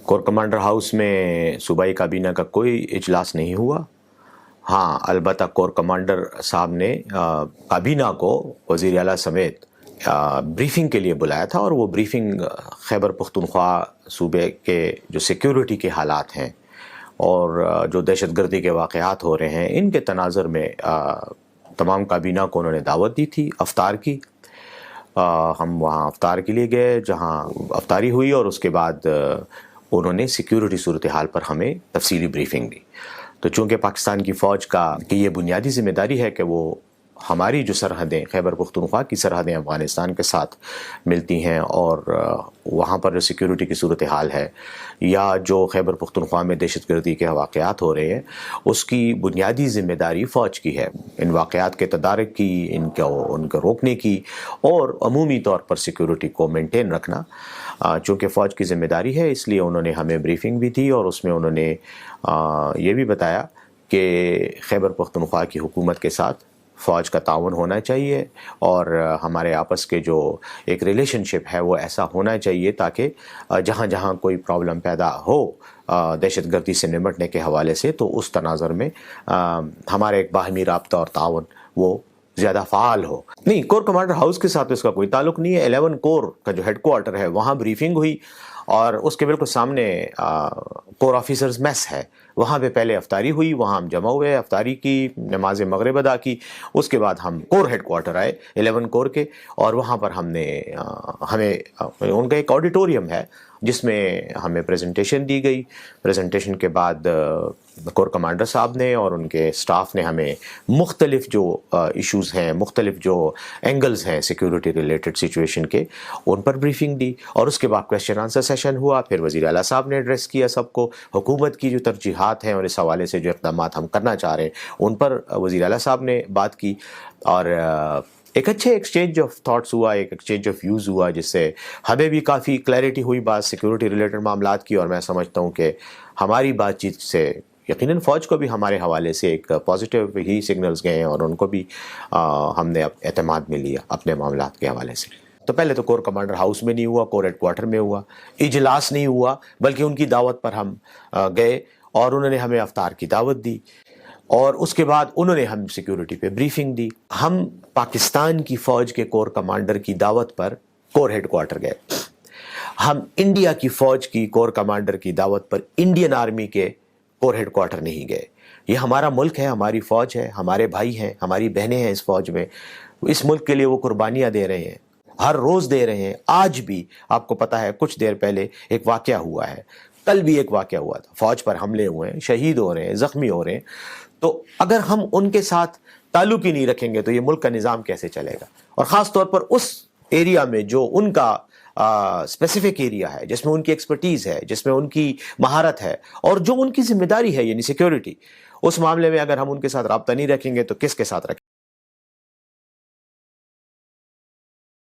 Corps commander house میں صوبائی کابینہ کا کوئی اجلاس نہیں ہوا. ہاں البتہ کور کمانڈر صاحب نے کابینہ کو وزیر اعلیٰ سمیت بریفنگ کے لیے بلایا تھا، اور وہ بریفنگ خیبر پختونخوا صوبے کے جو سیکیورٹی کے حالات ہیں اور جو دہشت گردی کے واقعات ہو رہے ہیں ان کے تناظر میں تمام کابینہ کو انہوں نے دعوت دی تھی افطار کی. ہم وہاں افطار کے لیے گئے جہاں افطاری ہوئی، اور اس کے بعد انہوں نے سیکیورٹی صورتحال پر ہمیں تفصیلی بریفنگ دی. تو چونکہ پاکستان کی فوج کا کہ یہ بنیادی ذمہ داری ہے کہ وہ ہماری جو سرحدیں خیبر پختونخوا کی سرحدیں افغانستان کے ساتھ ملتی ہیں، اور وہاں پر جو سیکیورٹی کی صورتحال ہے یا جو خیبر پختونخوا میں دہشت گردی کے واقعات ہو رہے ہیں اس کی بنیادی ذمہ داری فوج کی ہے، ان واقعات کے تدارک کی، ان کو روکنے کی اور عمومی طور پر سیکیورٹی کو مینٹین رکھنا. چونکہ فوج کی ذمہ داری ہے اس لیے انہوں نے ہمیں بریفنگ بھی دی، اور اس میں انہوں نے یہ بھی بتایا کہ خیبر پختونخوا کی حکومت کے ساتھ فوج کا تعاون ہونا چاہیے، اور ہمارے آپس کے جو ایک ریلیشن شپ ہے وہ ایسا ہونا چاہیے تاکہ جہاں جہاں کوئی پرابلم پیدا ہو دہشت گردی سے نمٹنے کے حوالے سے تو اس تناظر میں ہمارے ایک باہمی رابطہ اور تعاون وہ زیادہ فعال ہو. نہیں، کور کمانڈر ہاؤس کے ساتھ اس کا کوئی تعلق نہیں ہے. 11 کور کا جو ہیڈ کوارٹر ہے وہاں بریفنگ ہوئی، اور اس کے بالکل سامنے کور آفیسرز میس ہے، وہاں پہ پہلے افطاری ہوئی، وہاں ہم جمع ہوئے، افطاری کی، نماز مغرب ادا کی. اس کے بعد ہم کور ہیڈ کوارٹر آئے 11 کور کے، اور وہاں پر ہمیں ان کا ایک آڈیٹوریم ہے جس میں ہمیں پریزنٹیشن دی گئی. پریزنٹیشن کے بعد کور کمانڈر صاحب نے اور ان کے سٹاف نے ہمیں مختلف جو ایشوز ہیں، مختلف جو اینگلز ہیں سیکیورٹی ریلیٹڈ سچویشن کے، ان پر بریفنگ دی. اور اس کے بعد کویسچن آنسر سیشن ہوا. پھر وزیر اعلیٰ صاحب نے ایڈریس کیا سب کو، حکومت کی جو ترجیحات ہیں اور اس حوالے سے جو اقدامات ہم کرنا چاہ رہے ہیں ان پر وزیر اعلیٰ صاحب نے بات کی، اور ایک اچھے ایکسچینج آف تھاٹس ہوا، ایک ایکسچینج آف ویوز ہوا، جس سے ہمیں بھی کافی کلیئرٹی ہوئی بات سیکیورٹی ریلیٹڈ معاملات کی. اور میں سمجھتا ہوں کہ ہماری بات چیت سے یقیناً فوج کو بھی ہمارے حوالے سے ایک پازیٹیو ہی سگنلز گئے ہیں، اور ان کو بھی ہم نے اعتماد میں لیا اپنے معاملات کے حوالے سے. تو پہلے تو کور کمانڈر ہاؤس میں نہیں ہوا، کور ہیڈ کوارٹر میں ہوا، اجلاس نہیں ہوا، بلکہ ان کی دعوت پر ہم گئے اور انہوں نے ہمیں افطار کی دعوت دی، اور اس کے بعد انہوں نے ہم سیکیورٹی پہ بریفنگ دی. ہم پاکستان کی فوج کے کور کمانڈر کی دعوت پر کور ہیڈ کوارٹر گئے. ہم انڈیا کی فوج کی کور کمانڈر کی دعوت پر انڈین آرمی کے کور ہیڈ کوارٹر نہیں گئے. یہ ہمارا ملک ہے، ہماری فوج ہے، ہمارے بھائی ہیں، ہماری بہنیں ہیں اس فوج میں. اس ملک کے لیے وہ قربانیاں دے رہے ہیں، ہر روز دے رہے ہیں. آج بھی آپ کو پتہ ہے کچھ دیر پہلے ایک واقعہ ہوا ہے، کل بھی ایک واقعہ ہوا تھا، فوج پر حملے ہوئے ہیں، شہید ہو رہے ہیں، زخمی ہو رہے ہیں. تو اگر ہم ان کے ساتھ تعلق ہی نہیں رکھیں گے تو یہ ملک کا نظام کیسے چلے گا؟ اور خاص طور پر اس ایریا میں جو ان کا اسپیسیفک ایریا ہے، جس میں ان کی ایکسپرٹیز ہے، جس میں ان کی مہارت ہے، اور جو ان کی ذمہ داری ہے یعنی سیکیورٹی، اس معاملے میں اگر ہم ان کے ساتھ رابطہ نہیں رکھیں گے تو کس کے ساتھ رکھیں گے؟